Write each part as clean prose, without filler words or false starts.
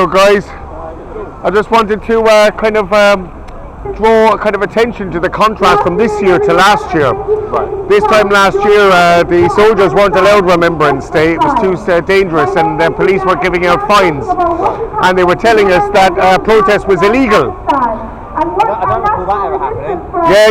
So guys, I just wanted to draw kind of attention to the contrast from this year to last year. Right. This time last year, the soldiers weren't allowed Remembrance Day. It was too dangerous, and the police were giving out fines. And they were telling us that protest was illegal. I don't recall that ever happening.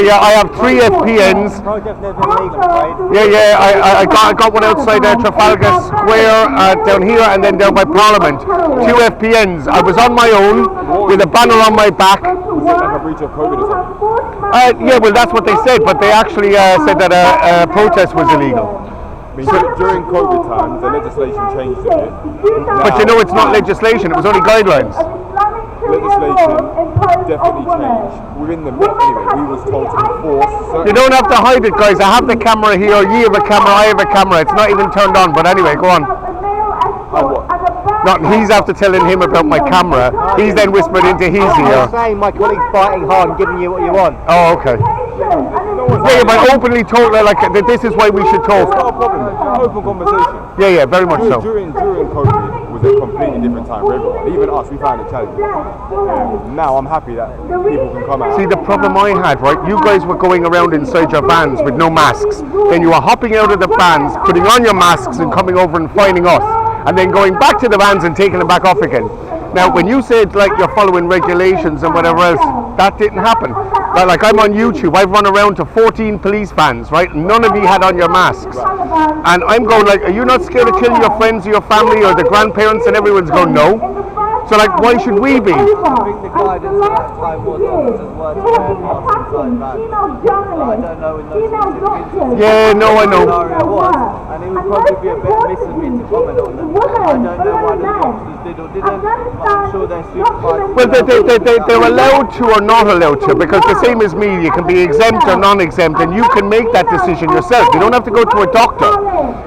Yeah, I have 3 FPNs. Protest never been illegal, right? Yeah, I got one outside Trafalgar Square down here, and then down by Parliament. 2 FPNs. I was on my own with a banner on my back. Was it like a breach of COVID or something? Yeah, well that's what they said, but they actually said that a protest was illegal. So during COVID times, the legislation changed a bit. But you know, it's not legislation, it was only guidelines. Legislation definitely changed. Within the Met anyway, we was told to enforce. You don't have to hide it, guys. I have the camera here, you have a camera, I have a camera. It's not even turned on, but anyway, go on. Not he's after telling him about my camera. He's then whispered into his ear. I'm saying my colleague's biting hard and giving you what you want. Oh, okay. Yeah, but openly told like that this is why we should talk. It's not a problem. It's an open conversation. Yeah, very much so. During COVID was a completely different time for everyone. Even us, we found it challenging. Now I'm happy that people can come out. See, the problem I had, right? You guys were going around inside your vans with no masks. Then you were hopping out of the vans, putting on your masks and coming over and fining us. And then going back to the vans and taking them back off again. Now, when you said like you're following regulations and whatever else, that didn't happen. But like I'm on YouTube, I've run around to 14 police vans, right? None of you had on your masks. And I'm going like, are you not scared to kill your friends or your family or the grandparents? And everyone's going, no. So like, why should we be? I think the guidance at that time was officers were to wear masks inside vans. I don't know in those specific instances. Yeah, no, I know. Scenario was, and it would probably be a bit miss of me to comment on them. I don't know why the officers did or didn't. I'm sure they're supervised. Well, they're allowed to or not allowed to, because the same as me, you can be exempt or non-exempt, and you can make that decision yourself. You don't have to go to a doctor.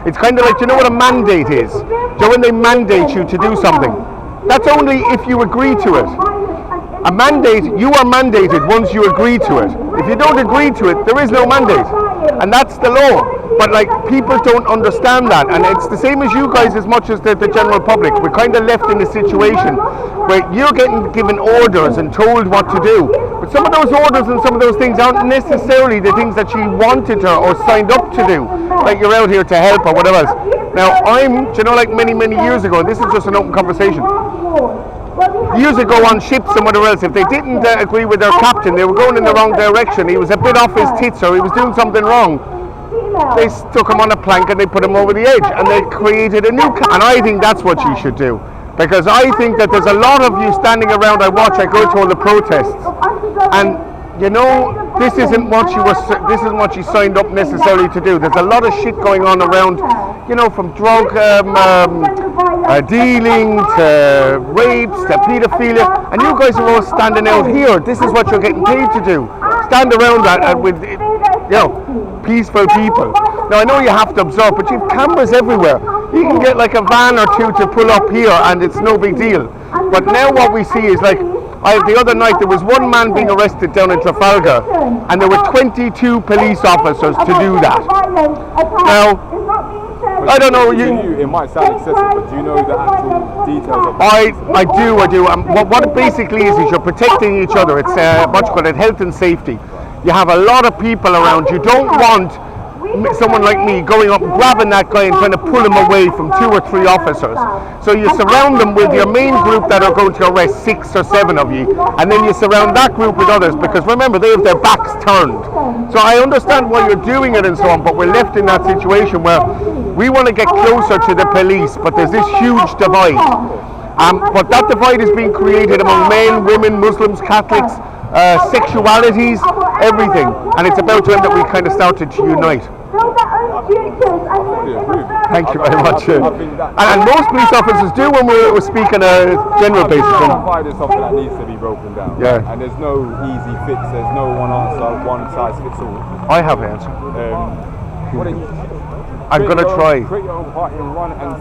It's kind of like, you know what a mandate is? So when they mandate you to do something, that's only if you agree to it. A mandate, you are mandated once you agree to it. If you don't agree to it, there is no mandate. And that's the law. But like, people don't understand that. And it's the same as you guys as much as the general public. We're kind of left in a situation where you're getting given orders and told what to do. But some of those orders and some of those things aren't necessarily the things that you wanted to or signed up to do. Like you're out here to help or whatever else. Now like many years ago, and this is just an open conversation. Years ago on ships and whatever else, if they didn't agree with their captain, they were going in the wrong direction, he was a bit off his tits or he was doing something wrong, they stuck him on a plank and they put him over the edge and they created a new and I think that's what you should do, because I think that there's a lot of you standing around. I go to all the protests, and you know, this isn't what you signed up necessarily to do. There's a lot of shit going on around, you know, from drug dealing to rapes to pedophilia, and you guys are all standing out here. This is what you're getting paid to do. Stand around that with, you know, peaceful people. Now I know you have to observe, but you have cameras everywhere. You can get like a van or two to pull up here and it's no big deal. But now what we see is like, the other night there was one man being arrested down in Trafalgar, and there were 22 police officers to do that. Now, I don't know. It might sound excessive, but do you know the actual details of it? I do. What it basically is you're protecting each other. It's what you call it, health and safety. You have a lot of people around. You don't want someone like me going up and grabbing that guy and trying to pull him away from 2 or 3 officers. So you surround them with your main group that are going to arrest 6 or 7 of you, and then you surround that group with others, because remember, they have their backs turned. So I understand why you're doing it and so on, but we're left in that situation where we want to get closer to the police, but there's this huge divide. But that divide is being created among men, women, Muslims, Catholics, sexualities, everything, and it's about time that we kind of started to unite. Thank you very much. And most police officers do when we're speaking a general basis. Pride is something that needs to be broken down. Yeah. And there's no easy fix. There's no one answer, one size fits all. I have an answer. I'm going to try. Create your own party and run and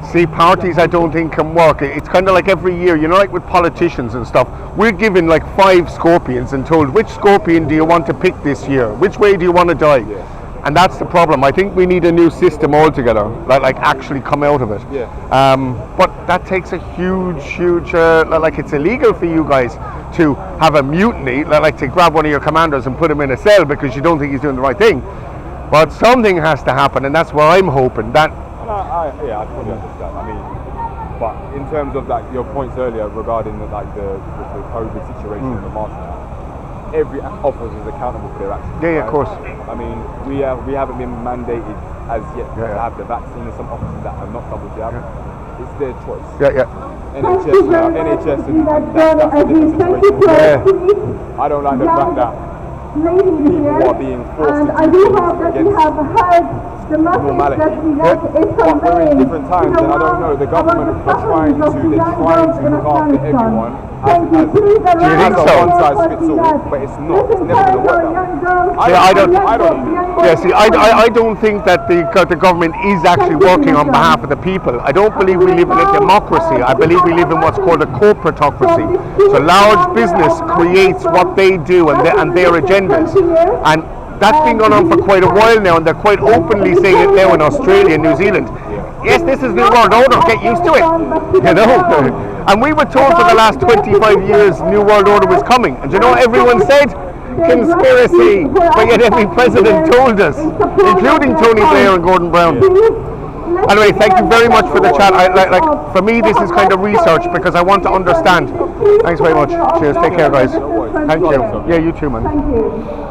see. Parties I don't think can work. It's kind of like every year, you know, like with politicians and stuff. We're given like 5 scorpions and told, which scorpion do you want to pick this year? Which way do you want to die? Yeah. And that's the problem. I think we need a new system altogether, like actually come out of it. Yeah. But that takes a huge, like it's illegal for you guys to have a mutiny, like to grab one of your commanders and put him in a cell because you don't think he's doing the right thing. But something has to happen, and that's what I'm hoping. That. I totally understand. I mean, but in terms of like your points earlier regarding the COVID situation and the mask, every officer is accountable for their actions. Yeah, of course. I mean, we haven't been mandated as yet to have the vaccine. There's some officers that are not double jabbed. It's their choice. Yeah. NHS and that's a different situation. I don't like the fact that people are being forced to do things against normality. But we're in different times, and I don't know. The government are trying to look after everyone as a one-size-fits-all, but it's not. It's never going to work out. I don't think that the government is actually working on behalf of the people. I don't believe we live in a democracy. I believe we live in what's called a corporatocracy. So large business creates what they do and their agendas. And that's been going on for quite a while now, and they're quite openly saying it now in Australia and New Zealand. Yes, this is New World Order, get used to it. You know? And we were told for the last 25 years New World Order was coming. And you know what everyone said? Conspiracy. But yet every president told us, including Tony Blair and Gordon Brown. Anyway, thank you very much for the chat. For me, this is kind of research because I want to understand. Thanks very much. Cheers. Take care, guys. Thank you. Yeah, you too, man. Thank you.